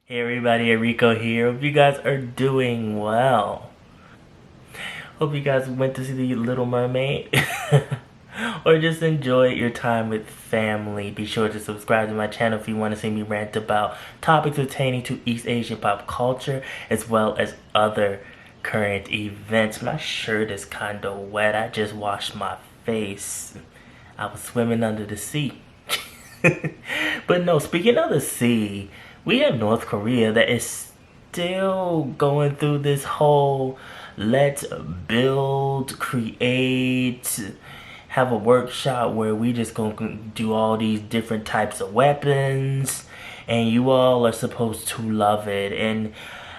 Hey everybody, Erico here. Hope you guys are doing well. Hope you guys went to see the Little Mermaid or just enjoy your time with family. Be sure to subscribe to my channel if you want to see me rant about topics pertaining to East Asian pop culture as well as other current events. My shirt is kind of wet. I just washed my face. I was swimming under the sea. But no, speaking of the sea, we have North Korea that is still going through this whole let's build, create, have a workshop where we just gonna do all these different types of weapons and you all are supposed to love it. And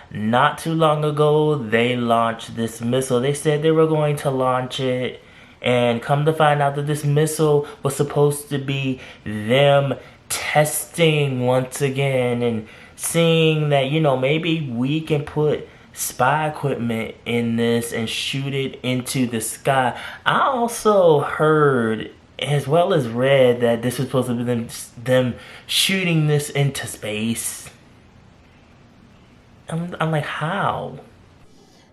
not too long ago they launched this missile. They said they were going to launch it, and come to find out that this missile was supposed to be them testing once again and seeing that, maybe we can put spy equipment in this and shoot it into the sky. I also heard as well as read that this was supposed to be them shooting this into space. I'm like, how?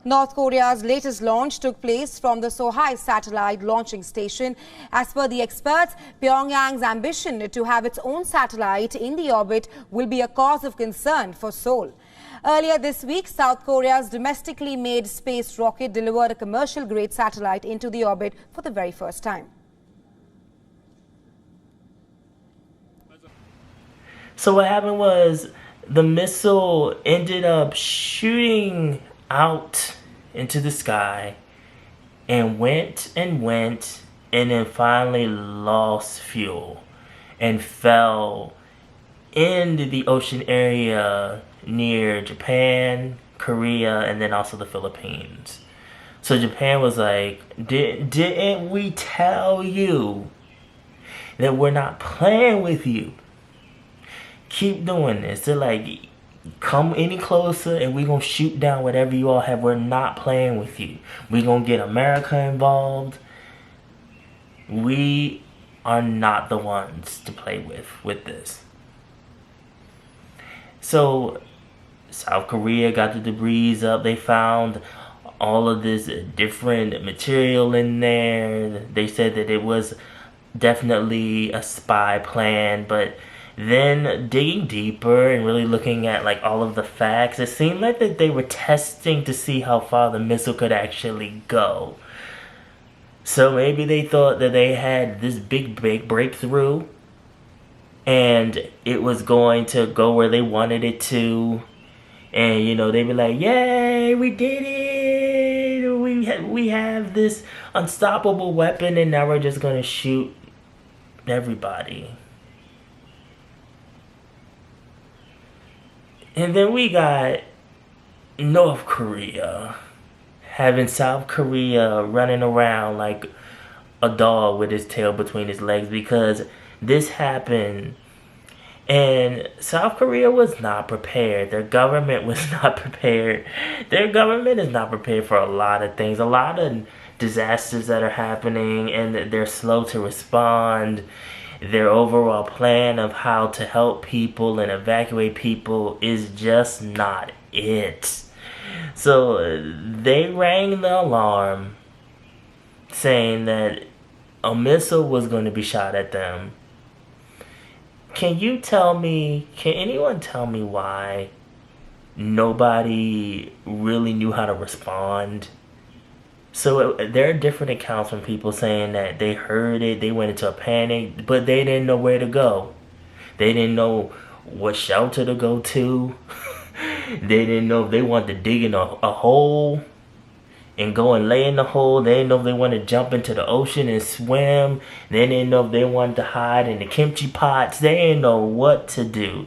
North Korea's latest launch took place from the Sohae satellite launching station. As per the experts, Pyongyang's ambition to have its own satellite in the orbit will be a cause of concern for Seoul. Earlier this week, South Korea's domestically made space rocket delivered a commercial-grade satellite into the orbit for the very first time. So what happened was the missile ended up shooting out into the sky and went and then finally lost fuel and fell into the ocean area near Japan, Korea, and then also the Philippines. So Japan was like, didn't we tell you that we're not playing with you? Keep doing this. They're like, come any closer and we're going to shoot down whatever you all have. We're not playing with you. We're going to get America involved. We are not the ones to play with this. So South Korea got the debris up. They found all of this different material in there. They said that it was definitely a spy plan, but then digging deeper and really looking at like all of the facts, it seemed like that they were testing to see how far the missile could actually go. So maybe they thought that they had this big breakthrough and it was going to go where they wanted it to, and they'd be like, yay, we did it, we have this unstoppable weapon and now we're just gonna shoot everybody. And then we got North Korea having South Korea running around like a dog with his tail between his legs, because this happened and South Korea was not prepared. Their government was not prepared. Their government is not prepared for a lot of things, a lot of disasters that are happening, and they're slow to respond. Their overall plan of how to help people and evacuate people is just not it. So they rang the alarm saying that a missile was going to be shot at them. Can anyone tell me why nobody really knew how to respond? So there are different accounts from people saying that they heard it, they went into a panic, but they didn't know where to go. They didn't know what shelter to go to. They didn't know if they wanted to dig in a hole and go and lay in the hole. They didn't know if they wanted to jump into the ocean and swim. They didn't know if they wanted to hide in the kimchi pots. They didn't know what to do.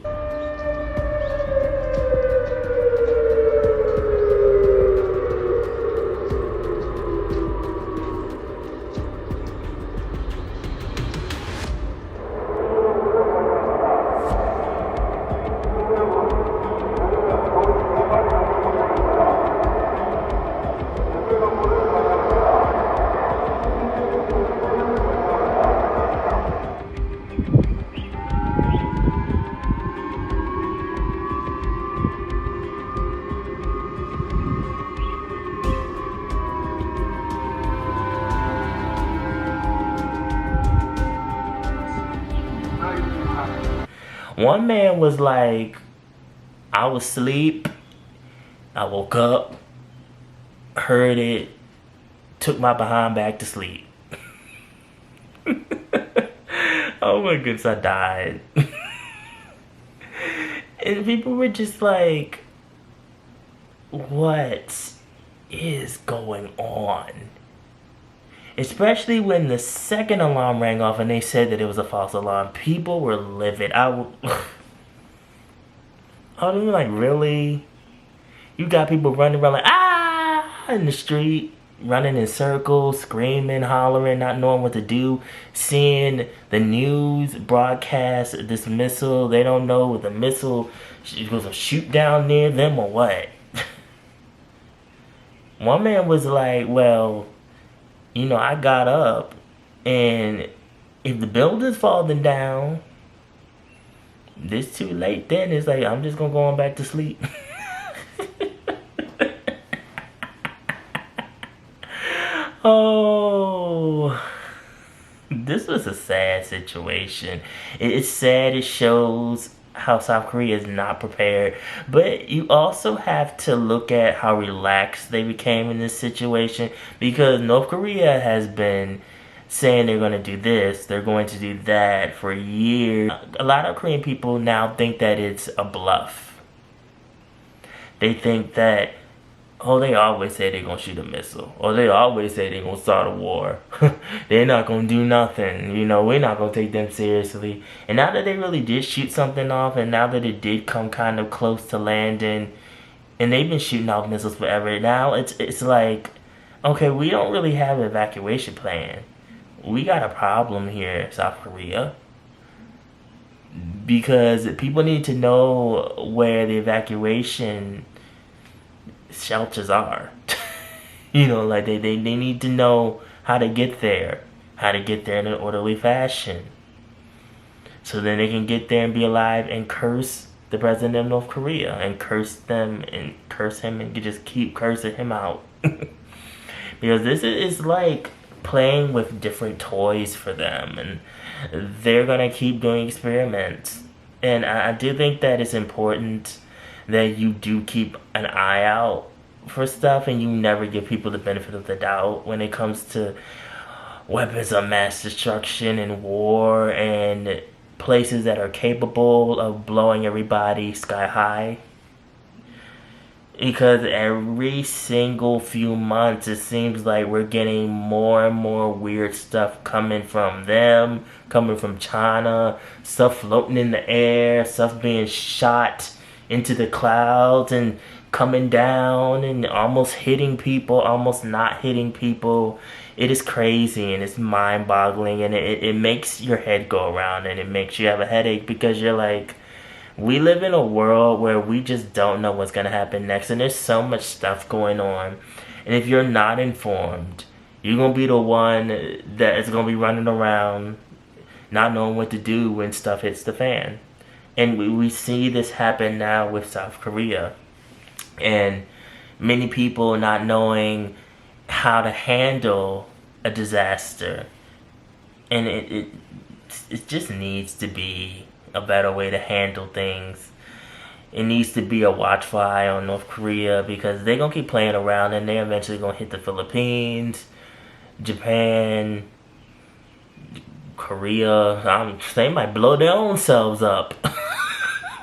One man was like, I was asleep, I woke up, heard it, took my behind back to sleep. Oh my goodness, I died. And people were just like, what is going on? Especially when the second alarm rang off and they said that it was a false alarm. People were livid. I was like, really? You got people running around like, ah, in the street, running in circles, screaming, hollering, not knowing what to do, seeing the news broadcast this missile. They don't know if the missile was a shoot down near them or what. One man was like, well, I got up, and if the building's falling down, it's too late then. It's like, I'm just gonna go on back to sleep. Oh, this was a sad situation. It's sad. It shows how South Korea is not prepared. But you also have to look at how relaxed they became in this situation, because North Korea has been saying they're going to do this, they're going to do that for years. A lot of Korean people now think that it's a bluff. They think that, oh, they always say they're going to shoot a missile. Or they always say they're going to start a war. They're not going to do nothing. We're not going to take them seriously. And now that they really did shoot something off, and now that it did come kind of close to landing, and they've been shooting off missiles forever, now it's like, okay, we don't really have an evacuation plan. We got a problem here, South Korea. Because people need to know where the evacuation shelters are. Like they need to know how to get there in an orderly fashion, so then they can get there and be alive and curse the president of North Korea and curse them and curse him and just keep cursing him out. Because this is like playing with different toys for them, and they're gonna keep doing experiments. And I do think that it's important that you do keep an eye out for stuff, and you never give people the benefit of the doubt when it comes to weapons of mass destruction and war and places that are capable of blowing everybody sky high. Because every single few months it seems like we're getting more and more weird stuff coming from them, coming from China, stuff floating in the air, stuff being shot into the clouds and coming down and almost hitting people, almost not hitting people. It is crazy and it's mind-boggling, and it makes your head go around, and it makes you have a headache, because you're like, we live in a world where we just don't know what's going to happen next, and there's so much stuff going on. And if you're not informed, you're going to be the one that is going to be running around not knowing what to do when stuff hits the fan. And we see this happen now with South Korea. And many people not knowing how to handle a disaster. And it just needs to be a better way to handle things. It needs to be a watchful eye on North Korea, because they're going to keep playing around, and they're eventually going to hit the Philippines, Japan, Korea. They might blow their own selves up.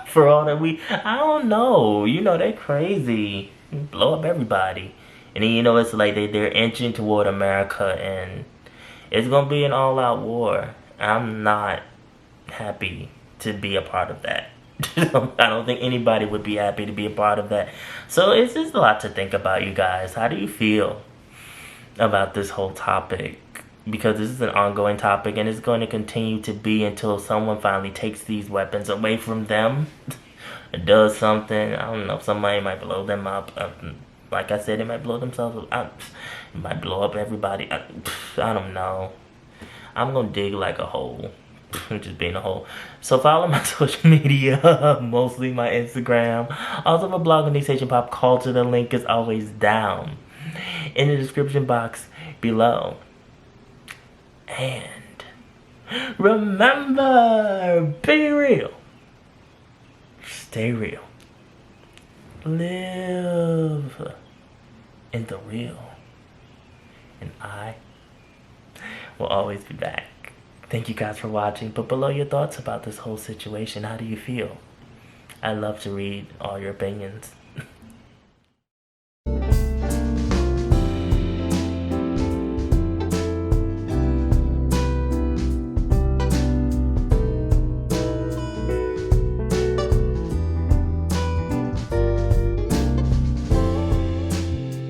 For all that I don't know. They're crazy. Blow up everybody. And then, it's like they're inching toward America, and it's going to be an all-out war. I'm not happy to be a part of that. I don't think anybody would be happy to be a part of that. So it's just a lot to think about, you guys. How do you feel about this whole topic? Because this is an ongoing topic, and it's going to continue to be until someone finally takes these weapons away from them. It does something. I don't know. Somebody might blow them up. Like I said, they might blow themselves up. It might blow up everybody. I don't know. I'm going to dig like a hole. Just being a hole. So follow my social media, mostly my Instagram. Also my blog on Asian Pop Culture. The link is always down in the description box below. And remember, be real, stay real. Live in the real. And I will always be back. Thank you guys for watching. Put below your thoughts about this whole situation. How do you feel? I love to read all your opinions.